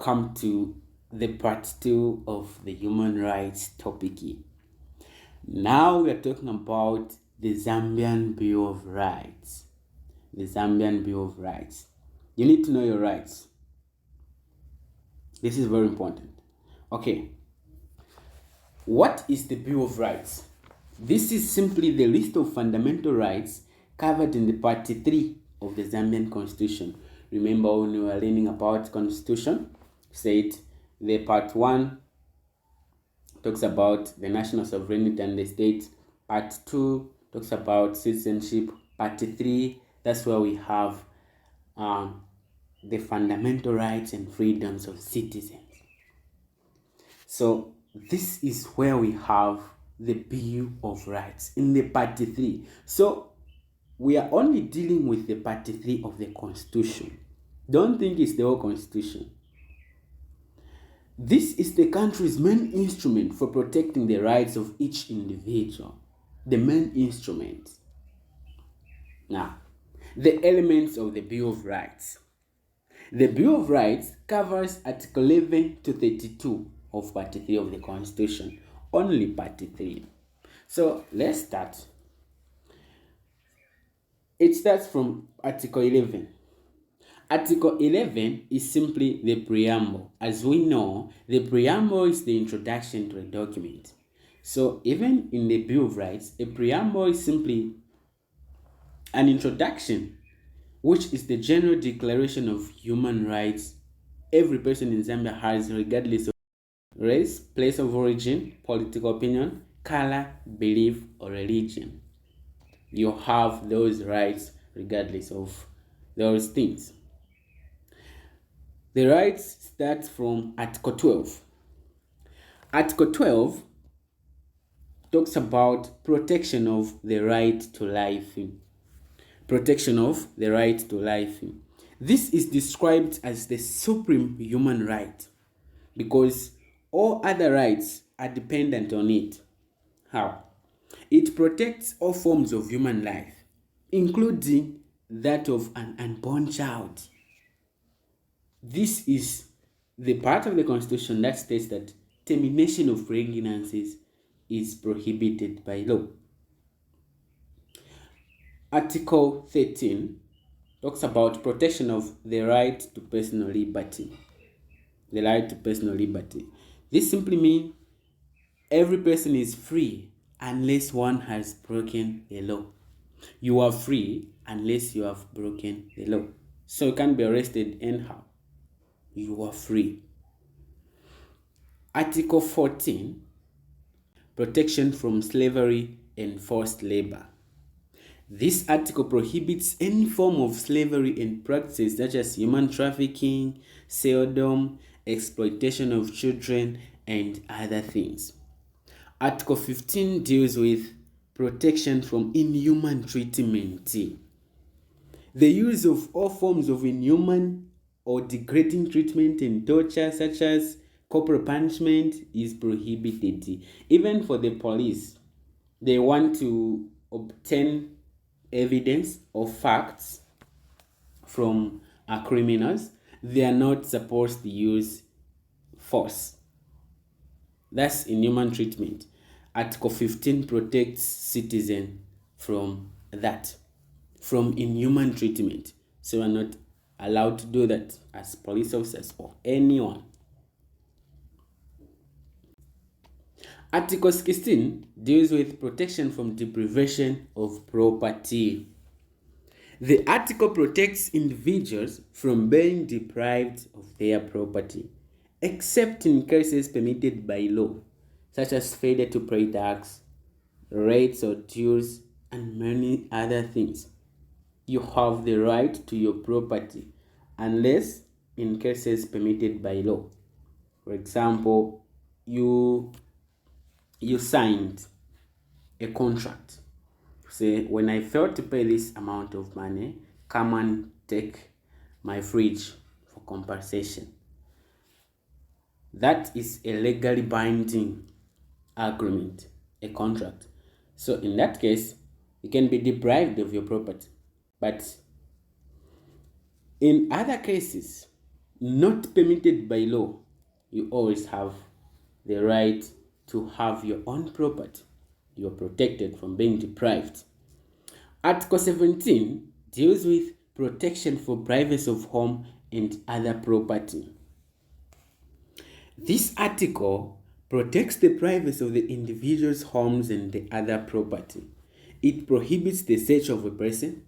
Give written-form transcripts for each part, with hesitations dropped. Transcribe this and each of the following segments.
welcome to the part 2 of the human rights topic. Now we are talking about the Zambian Bill of Rights. The Zambian Bill of Rights. You need to know your rights. This is very important. Okay. What is the Bill of Rights? This is simply the list of fundamental rights covered in the part 3 of the Zambian Constitution. Remember when we were learning about Constitution? Said the part 1 talks about the national sovereignty and the state. Part 2 talks about citizenship. Part 3, that's where we have the fundamental rights and freedoms of citizens. So this is where we have the Bill of Rights in the part 3. So we are only dealing with the part 3 of the Constitution. Don't think it's the whole Constitution. This is the country's main instrument for protecting the rights of each individual. The main instrument. Now, the elements of the Bill of Rights. The Bill of Rights covers Article 11 to 32 of Part 3 of the Constitution. Only Part 3. So, let's start. It starts from Article 11. Article 11 is simply the preamble. As we know, the preamble is the introduction to a document. So, even in the Bill of Rights, a preamble is simply an introduction, which is the general declaration of human rights every person in Zambia has, regardless of race, place of origin, political opinion, color, belief, or religion. You have those rights regardless of those things. The rights start from Article 12. Article 12 talks about protection of the right to life. Protection of the right to life. This is described as the supreme human right because all other rights are dependent on it. How? It protects all forms of human life, including that of an unborn child. This is the part of the Constitution that states that termination of pregnancies is prohibited by law. Article 13 talks about protection of the right to personal liberty. The right to personal liberty. This simply means every person is free unless one has broken the law. You are free unless you have broken the law. So you can't be arrested anyhow. You are free. Article 14, protection from slavery and forced labor. This article prohibits any form of slavery and practices such as human trafficking, serfdom, exploitation of children, and other things. Article 15 deals with protection from inhuman treatment. The use of all forms of inhuman or degrading treatment and torture such as corporal punishment is prohibited. Even for the police, they want to obtain evidence or facts from criminals. They are not supposed to use force. That's inhuman treatment. Article 15 protects citizens from that, from inhuman treatment. So we are not allowed to do that as police officers or anyone. Article 16 deals with protection from deprivation of property. The article protects individuals from being deprived of their property, except in cases permitted by law, such as failure to pay tax, rates or dues, and many other things. You have the right to your property unless in cases permitted by law. For example, you signed a contract. Say, when I fail to pay this amount of money, come and take my fridge for compensation. That is a legally binding agreement, a contract. So in that case, you can be deprived of your property. But in other cases, not permitted by law, you always have the right to have your own property. You are protected from being deprived. Article 17 deals with protection for privacy of home and other property. This article protects the privacy of the individual's homes and the other property. It prohibits the search of a person,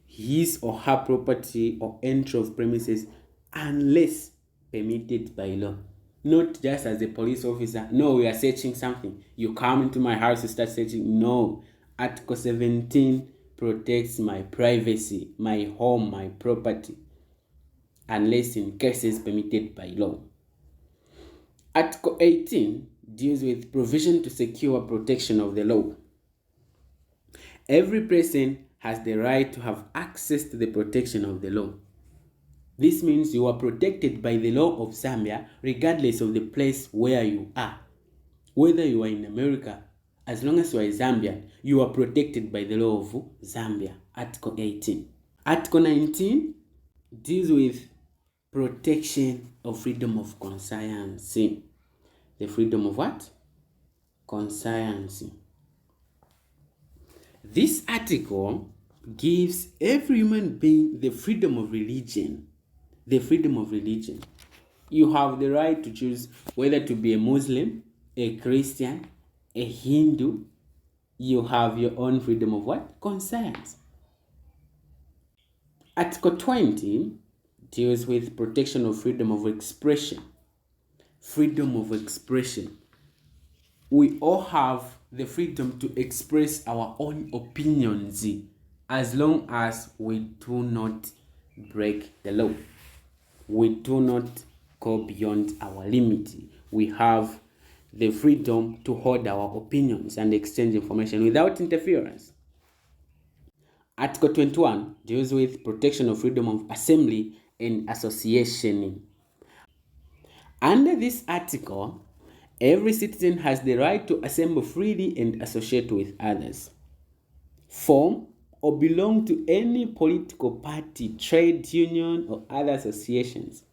his or her property, or entry of premises unless permitted by law. Not just as a police officer, no, we are searching something. You come into my house, you start searching. No. Article 17 protects my privacy, my home, my property, unless in cases permitted by law. Article 18 deals with provision to secure protection of the law. Every person has the right to have access to the protection of the law. This means you are protected by the law of Zambia regardless of the place where you are. Whether you are in America, as long as you are a Zambian, you are protected by the law of Zambia. Article 18. Article 19 deals with protection of freedom of conscience. The freedom of what? Conscience. This article gives every human being the freedom of religion. The freedom of religion. You have the right to choose whether to be a Muslim, a Christian, a Hindu. You have your own freedom of what? Conscience. Article 20 deals with protection of freedom of expression. Freedom of expression. We all have the freedom to express our own opinions as long as we do not break the law. We do not go beyond our limit. We have the freedom to hold our opinions and exchange information without interference. Article 21 deals with protection of freedom of assembly and association. Under this article, every citizen has the right to assemble freely and associate with others, form or belong to any political party, trade union, or other associations.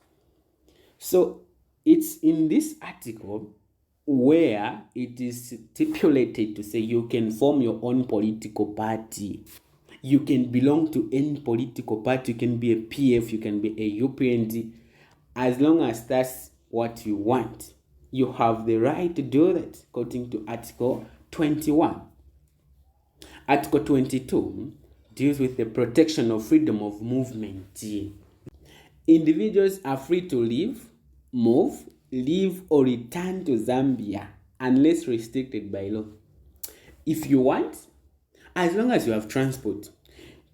So it's in this article where it is stipulated to say you can form your own political party. You can belong to any political party. You can be a PF, you can be a UPND, as long as that's what you want. You have the right to do that according to Article 21. Article 22 deals with the protection of freedom of movement. Individuals are free to live, move, live, or return to Zambia unless restricted by law. If you want, as long as you have transport.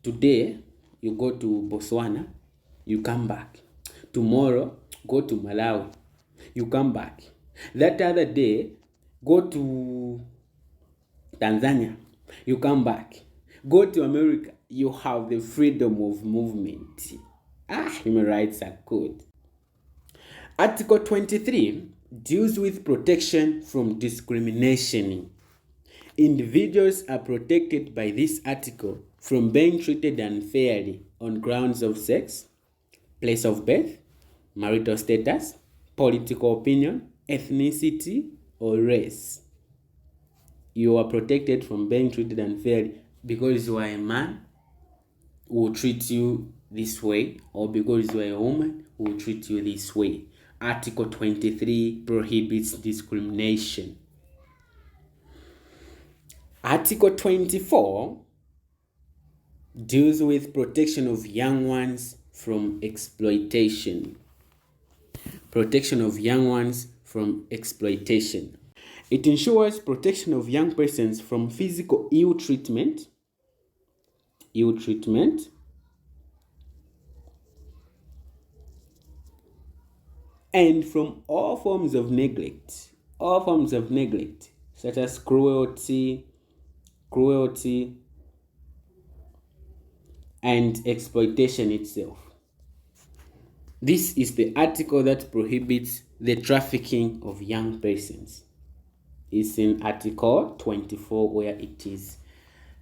Today, you go to Botswana, you come back. Tomorrow, go to Malawi, you come back. That other day, go to Tanzania, you come back. Go to America, you have the freedom of movement. Human rights are good. Article 23 deals with protection from discrimination. Individuals are protected by this article from being treated unfairly on grounds of sex, place of birth, marital status, political opinion, ethnicity, or race. You are protected from being treated unfairly because you are a man who will treat you this way, or because you are a woman who will treat you this way. Article 23 prohibits discrimination. Article 24 deals with protection of young ones from exploitation. Protection of young ones from exploitation. It ensures protection of young persons from physical ill treatment, and from all forms of neglect, such as cruelty, and exploitation itself. This is the article that prohibits the trafficking of young persons. It's in Article 24 where it is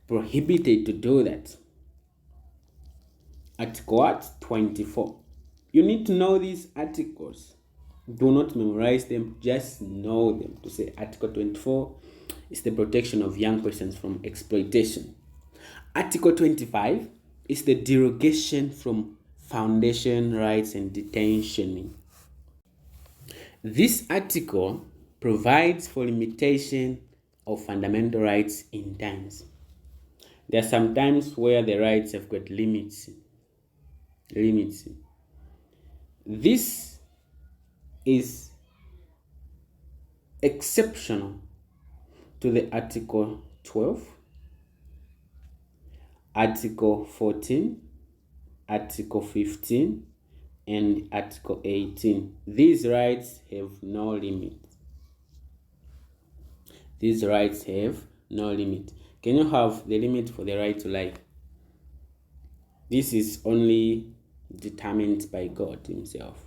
prohibited to do that. Article 24. You need to know these articles. Do not memorize them, just know them. To say Article 24 is the protection of young persons from exploitation. Article 25 is the derogation from foundation rights and detention. This article provides for limitation of fundamental rights in times. There are some times where the rights have got limits. This is exceptional to the Article 12, Article 14, Article 15, and Article 18. These rights have no limit. These rights have no limit. Can you have the limit for the right to life? This is only determined by God himself.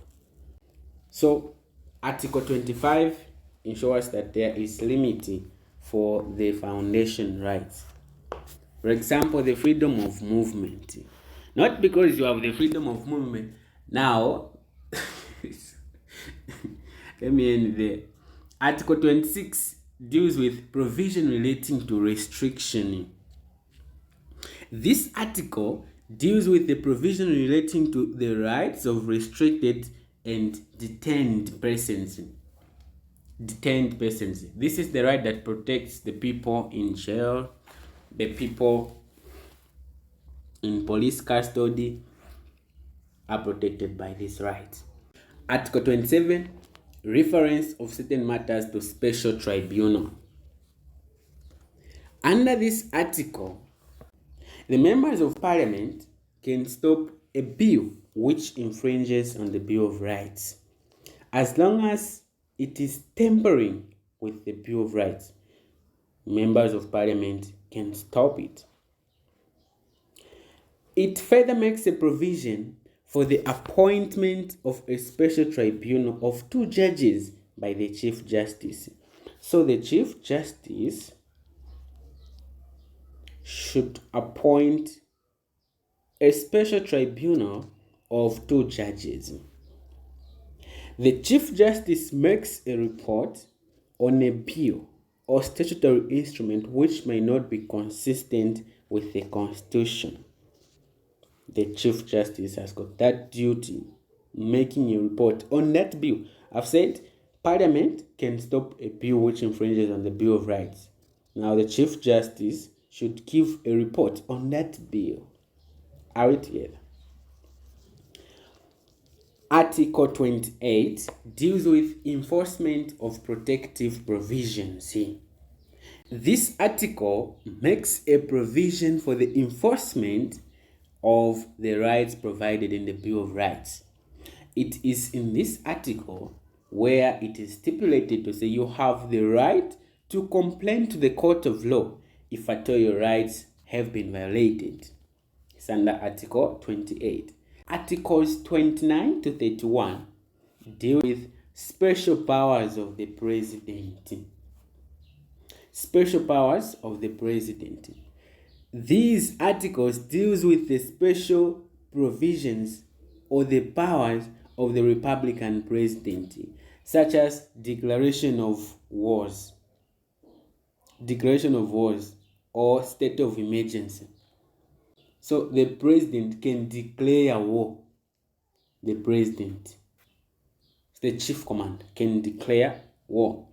So Article 25 ensures that there is limit for the foundation rights. For example, the freedom of movement. Not because you have the freedom of movement. Now, let me end there. Article 26 deals with provision relating to restriction. This article deals with the provision relating to the rights of restricted and detained persons. This is the right that protects the people in jail, the people in police custody are protected by this right. Article 27, reference of certain matters to special tribunal. Under this article, the members of parliament can stop a bill which infringes on the Bill of Rights, as long as it is tampering with the Bill of Rights. Members of parliament can stop it. It further makes a provision for the appointment of a special tribunal of 2 judges by the Chief Justice. So the Chief Justice should appoint a special tribunal of 2 judges. The Chief Justice makes a report on a bill or statutory instrument which may not be consistent with the Constitution. The Chief Justice has got that duty, making a report on that bill. I've said Parliament can stop a bill which infringes on the Bill of Rights. Now the Chief Justice should give a report on that bill. Are we together? Article 28 deals with enforcement of protective provisions. This article makes a provision for the enforcement of the rights provided in the Bill of Rights. It is in this article where it is stipulated to say you have the right to complain to the court of law if at all your rights have been violated. It's under Article 28. Articles 29 to 31 deal with special powers of the president. Special powers of the president. These articles deals with the special provisions or the powers of the Republican president, such as declaration of wars or state of emergency. So the president can declare war. The president, the chief command, can declare war.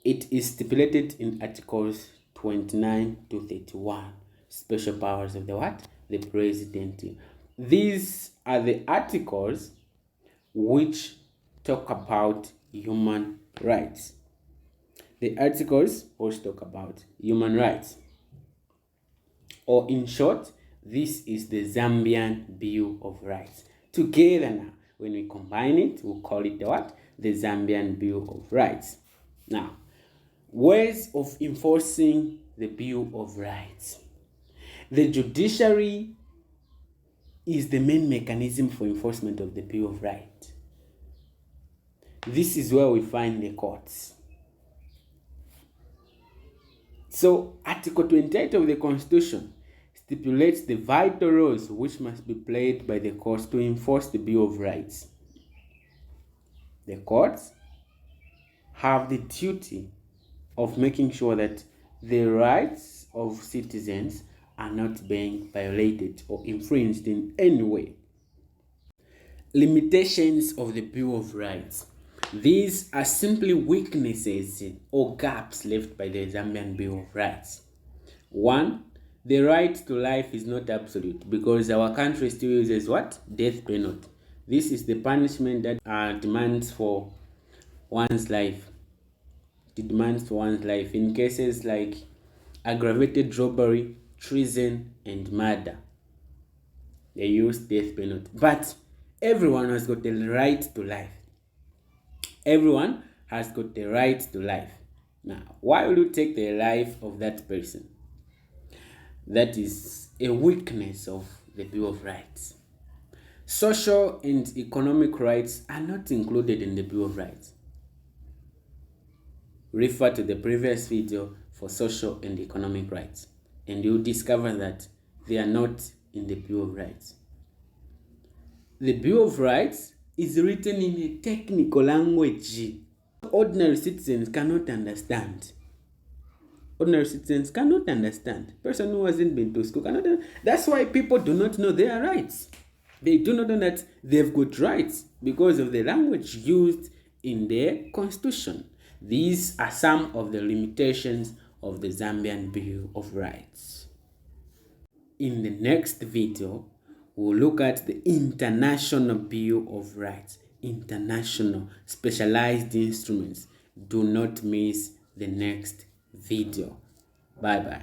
It is stipulated in Articles 29 to 31. Special powers of the what? The president. These are the articles which talk about human rights. The articles which talk about human rights. Or in short, this is the Zambian Bill of Rights. Together now, when we combine it, we'll call it the what? The Zambian Bill of Rights. Now, ways of enforcing the Bill of Rights. The judiciary is the main mechanism for enforcement of the Bill of Rights. This is where we find the courts. So, Article 28 of the Constitution stipulates the vital roles which must be played by the courts to enforce the Bill of Rights. The courts have the duty of making sure that the rights of citizens are not being violated or infringed in any way. Limitations of the Bill of Rights. These are simply weaknesses or gaps left by the Zambian Bill of Rights. 1. The right to life is not absolute because our country still uses what? Death penalty. This is the punishment that demands for one's life. It demands for one's life in cases like aggravated robbery, treason, and murder. They use death penalty. But everyone has got the right to life. Everyone has got the right to life. Now, why will you take the life of that person? That is a weakness of the Bill of Rights. Social and economic rights are not included in the Bill of Rights. Refer to the previous video for social and economic rights, and you'll discover that they are not in the Bill of Rights. The Bill of Rights is written in a technical language ordinary citizens cannot understand. Ordinary citizens cannot understand. Person who hasn't been to school cannot understand. That's why people do not know their rights. They do not know that they've got rights because of the language used in their constitution. These are some of the limitations of the Zambian Bill of Rights. In the next video, we'll look at the International Bill of Rights. International specialized instruments. Do not miss the next video. Bye bye.